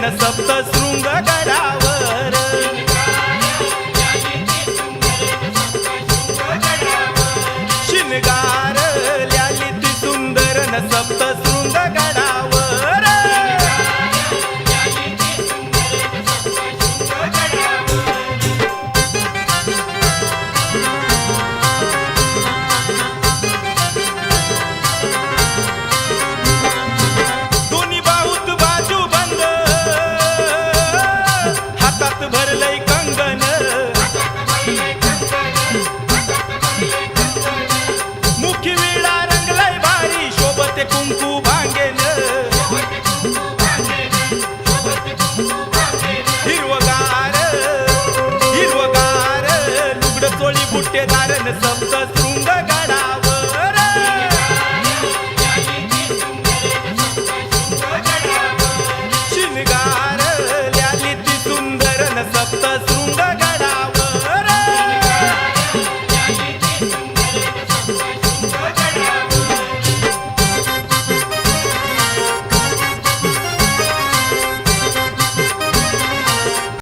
न सप्त शृंग गडावर शिनगार ल्याली ती सुंदर न सप्त शृंग गडावर दोन्ही बाहूत बाजू बंद हातात भरलंय कंगन मुखी विळा रंगलय भारी शोभते कुंकू भांगेन हिरवगार हिरवगार लुगड चोळी बुट्टे धारण सप्त